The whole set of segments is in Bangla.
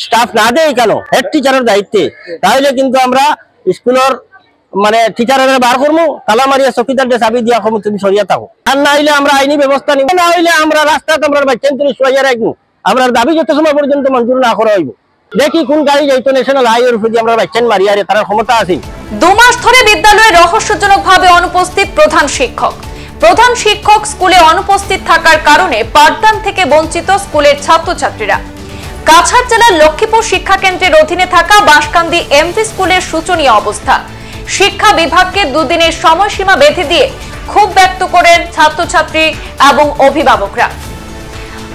স্টাফ না দেয় কেন হেড টিচারের দায়িত্বে, তাহলে কিন্তু আমরা স্কুলের মানে টিচারের বার করবো, তালা মারিয়া চকিদারদের চাবি দিয়া কম তুমি সরিয়া থাকো। আর না হইলে আমরা আইনি ব্যবস্থা নিব, না হইলে আমরা রাস্তাতে আমরা বাচ্চা তুমি সরিয়া রাখবো। আমরা দাবি যত সময় পর্যন্ত মঞ্জুর না করা হইব। দেখি কোন গাড়ি যাইতো ন্যাশনাল হাইওয়ের উপর দিয়ে আমরা বাচ্চা মারিয়া রে, তার ক্ষমতা আছে। 2 মাস ধরে বিদ্যালয়ে রহস্যজনকভাবে অনুপস্থিত প্রধান শিক্ষক। প্রধান শিক্ষক স্কুলে অনুপস্থিত থাকার কারণে পাঠদান থেকে বঞ্চিত স্কুলের ছাত্রছাত্রীরা। কাছাড় জেলার লক্ষ্মীপুর শিক্ষা কেন্দ্রের অধীনে থাকা বাঁশকান্দি এমভি স্কুলের শোচনীয় অবস্থা। শিক্ষা বিভাগকে 2 দিনের সময়সীমা বেঁধে দিয়ে ক্ষোভ ব্যক্ত করেন ছাত্রছাত্রী এবং অভিভাবকরা।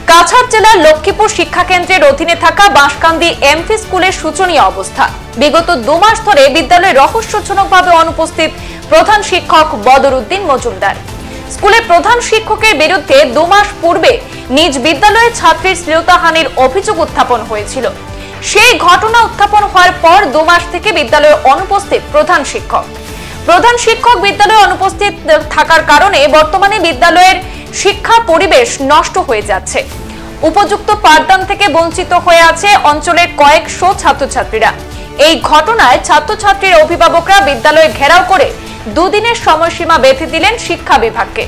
কাছাড় জেলার লক্ষ্মীপুর শিক্ষা কেন্দ্রের অধীনে থাকা বাঁশকান্দি এমভি স্কুলের শোচনীয় অবস্থা। বিগত 2 মাস ধরে বিদ্যালয়ে রহস্যজনকভাবে অনুপস্থিত প্রধান শিক্ষক বদরউদ্দিন মজুমদার। স্কুলের প্রধান শিক্ষকের বিরুদ্ধে 2 মাস পূর্বে নিজ বিদ্যালয়ের ছাত্রীর শ্লীলতাহানির অভিযোগ উত্থাপন হয়েছিল। সেই ঘটনা উত্থাপন হওয়ার পর 2 মাস থেকে বিদ্যালয়ে অনুপস্থিত প্রধান শিক্ষক। প্রধান শিক্ষক বিদ্যালয়ে অনুপস্থিত থাকার কারণে বর্তমানে বিদ্যালয়ের শিক্ষা পরিবেশ নষ্ট হয়ে যাচ্ছে। উপযুক্ত পাঠদান থেকে বঞ্চিত হয়ে আছে অঞ্চলের কয়েকশো ছাত্রছাত্রীরা। এই ঘটনায় ছাত্রছাত্রীর অভিভাবকরা বিদ্যালয়ে ঘেরাও করে 2 দিনের সময়সীমা বেঁধে দিলেন শিক্ষা বিভাগকে।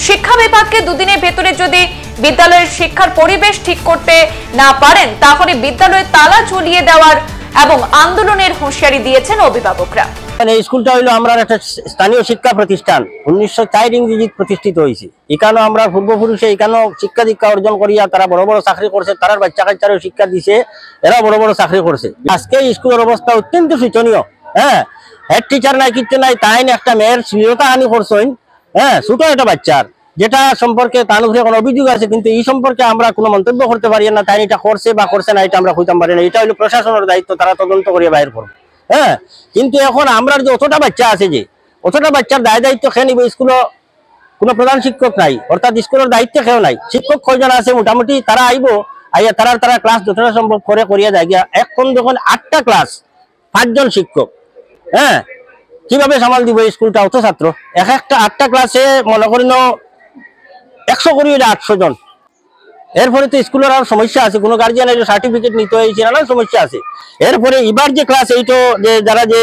শিক্ষা বিভাগকে 2 দিনের ভেতরে যদি বিদ্যালয়ের শিক্ষার পরিবেশ ঠিক করতে না পারেন তাহলে বিদ্যালয়ে তালা ঝুলিয়ে দেওয়ার এবং আন্দোলনের হুঁশিয়ারি দিয়েছেন অভিভাবকরা। এই স্কুলটা হইলো আমরা একটা স্থানীয় শিক্ষা প্রতিষ্ঠান, 1904 ইংরেজি প্রতিষ্ঠিত হয়েছে। এখানে আমরা পূর্বপুরুষে এখানে শিক্ষা দীক্ষা অর্জন করিয়া তারা বড় বড় চাকরি করছে, তারা বাচ্চা কাচ্চারও শিক্ষা দিছে, এরা বড় বড় চাকরি করছে। আজকে স্কুলের অবস্থা অত্যন্ত শোচনীয়। হ্যাঁ, হেড টিচার নাই, কিচ্ছু নাই, তাই একটা মেয়ের শ্লীলতাহানি করছেন। হ্যাঁ, ছোট একটা বাচ্চার, যেটা সম্পর্কে তার উপরে কোনো অভিযোগ আছে, কিন্তু এই সম্পর্কে আমরা কোনো মন্তব্য করতে পারি না। তাই এটা করছে বা করছে না এটা আমরা কইতাম পারি না। এটা হলো প্রশাসনের দায়িত্ব, তারা তদন্ত করে বাইর করবে। হ্যাঁ, কিন্তু এখন আমরা যে অতটা বাচ্চা আছে, যে অতটা বাচ্চার দায়িত্ব খেয়ে নিব। স্কুলে কোনো প্রধান শিক্ষক নাই, অর্থাৎ স্কুলের দায়িত্ব খেয়েও নাই। শিক্ষক কয়জন আছে মোটামুটি, তারা আইব, আইয়া তারা ক্লাস যতটা সম্ভব করে করিয়া যায় গিয়া। এখন যখন 8টা ক্লাস, 5 জন শিক্ষক, হ্যাঁ, কিভাবে সামাল দিব স্কুলটা? অত ছাত্র, একটা 8টা ক্লাসে মনে করি 100 করি 800 জন। এরপরে তো স্কুলের আর সমস্যা আছে, কোনো গার্জিয়ানের সার্টিফিকেট নিতে হয়েছে, নানান সমস্যা আছে। এরপরে এবার যে ক্লাস 8 যে যারা যে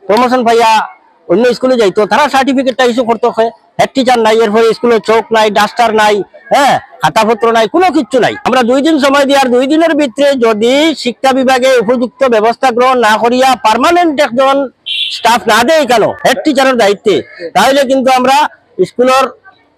প্রমোশন পাইয়া অন্য স্কুলে যাইতো, তারা সার্টিফিকেটটা ইস্যু করতে হয়। হেড টিচার নাই, এরপরে স্কুলে চোখ নাই, ডাস্টার নাই, হ্যাঁ, খাতাপত্র নাই, কোনো কিচ্ছু নাই। আমরা 2 দিন সময় দিই, আর 2 দিনের ভিতরে যদি শিক্ষা বিভাগে উপযুক্ত ব্যবস্থা গ্রহণ না করিয়া পার্মানেন্ট একজন স্টাফ না দেয় কেন হেড টিচারের দায়িত্বে, তাহলে কিন্তু আমরা স্কুলের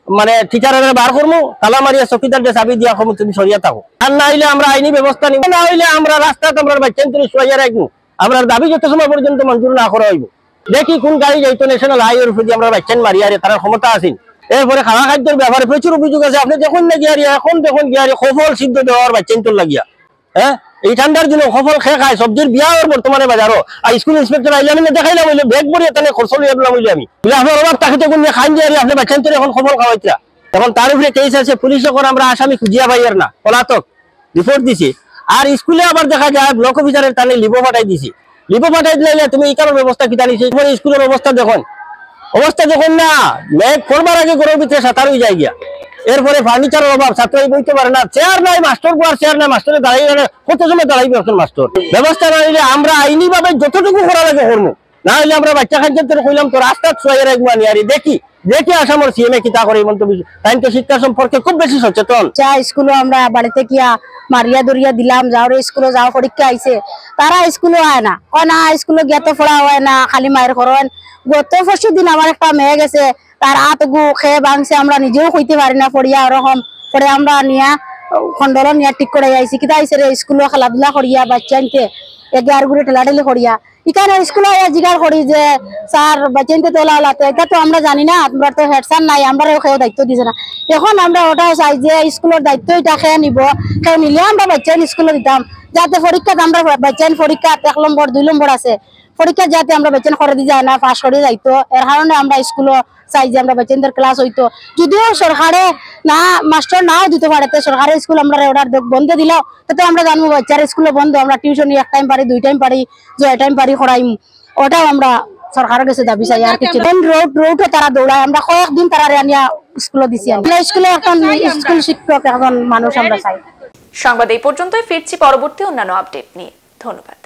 মানে টিচারের বার করবো, তালা মারিয়া চকিদারদের চাবি দিয়া কম তুমি সরিয়া থাকো। আর না হইলে আমরা আইনি ব্যবস্থা নিব, না হইলে আমরা রাস্তাতে আমরা বাচ্চা তুমি সরিয়া রাখবো। আমরা দাবি যত সময় পর্যন্ত মঞ্জুর না করা হইব। দেখি কোন গাড়ি যাইতো ন্যাশনাল হাইওয়ের উপর দিয়ে আমরা বাচ্চা মারিয়া রে, তার ক্ষমতা আছে। এরপরে খাওয়া খাদ্যের ব্যাপারে প্রচুর অভিযোগ আছে। আপনি যখন না গিয়ারি, এখন দেখুন গিয়ারি সফল সিদ্ধ দেওয়ার বাচ্চা তোর লাগিয়া। হ্যাঁ, এই ঠান্ডার দিনে সফল খেয়ে খায়, সবজির বিয়া বর্তমানে বাজারও। আর স্কুল ইন্সপেক্টর আইলে আমি দেখাইলাম, হইলে ব্যাগ ভরিয়ে তাহলে খরচ লিয়ে দিলাম। হইলে আমি আপনার অভাব তাকে কোন খাইন যাই, আপনি বাচ্চা তোর এখন সফল খাওয়াইতা। এখন তার উপরে কেস আছে, পুলিশ এখন আমরা আসামি খুঁজিয়া পাইয়ার না, পলাতক রিপোর্ট দিছি। আর স্কুলে আবার দেখা যায় ব্লক অফিসারের টানে লিবো পাঠাই দিছি। লিবো পাঠাই দিলে তুমি এই কারোর ব্যবস্থা কি জানিস? স্কুলের অবস্থা দেখুন না, মেঘ করবার আগে গরুর ভিতরে সাঁতার হয়ে যায় গিয়া। এরপরে ফার্নিচারের অভাব, ছাত্রই বইতে পারে না, চেয়ার নাই, মাস্টার পড়ার চেয়ার নাই, মাস্টারে দাঁড়াই কত সময় দাঁড়াইবে এখন মাস্টার। ব্যবস্থা না নিলে আমরা আইনি ভাবে যতটুকু করা লাগে করবো, না হলে আমরা বাচ্চা খাদ্যের কইলাম তো রাস্তার সোয়াই রাখবো আনি। দেখি আসামর সিএমএ কিতা করে মন্তব্য। তাই তো শিক্ষা সম্পর্কে খুব বেশি সচেতন। স্কুলে আমরা বাড়িতে কিয়া মারিয়া দরিয়া দিলাম, যাও রে স্কুলে যাও, পরীক্ষা আইছে, তারা স্কুলে হয় না, কয় না স্কুলে গিয়ে তো পড়া হয় না, খালি মায়ের করেন। গত 25 দিন আমার একটা মেয়ে গেছে, তার আতগু খেয়ে ভাঙছে, আমরা নিজেও কইতে পারি না পড়িয়া। ওরকম পরে আমরা নিয়া খন্ডল নিয়া ঠিক করে আইছি। কিতা আইসে রে স্কুলে খেলাধুলা করিয়া বাচ্চা আনতে এগার ঘুরে ঠেলাঠেলি করিয়া। এখানে স্কুলে জিজ্ঞাসা করি যে স্যার বাচ্চা আনতে তোলা হলাতে, এটা তো আমরা জানি না, তোমরা তো হেড স্যার নাই, আমরা খেয়ে দায়িত্ব দিছে না। এখন আমরা ওটাও চাই যে স্কুলের দায়িত্ব এটা খেয়ে নিব, খেয়ে নিলে আমরা বাচ্চা স্কুলে দিতাম, যাতে পরীক্ষাতে আমরা বাচ্চা পরীক্ষা 1 নম্বর 2 নম্বর আছে, পরীক্ষা যাতে আমরা বাচ্চা করে দিয়ে যায় না, পাস করে যাইতো। এর কারণে আমরা স্কুলে চাই যে আমরা বাচ্চাদের ক্লাস হইতো। যদিও সরকারে না মাস্টার নাও দিতে পারে, সরকারের স্কুল আমরা অর্ডার বন্ধ দিলাও, তাতে আমরা জানবো বাচ্চার স্কুলে বন্ধ, আমরা টিউশন 1 টাইম পারি, 2 টাইম পারি, 2 টাইম পারি করাইম। ওটাও আমরা সরকারের কাছে দাবি চাই। আর কিছু রোডে তারা দৌড়ায়, আমরা কয়েকদিন তারা আনিয়া স্কুলে দিছি। স্কুলে এখন স্কুল শিক্ষক এখন মানুষ আমরা চাই। সংবাদ এই পর্যন্তই, ফিরছি পরবর্তী অন্যান্য আপডেট নিয়ে। ধন্যবাদ।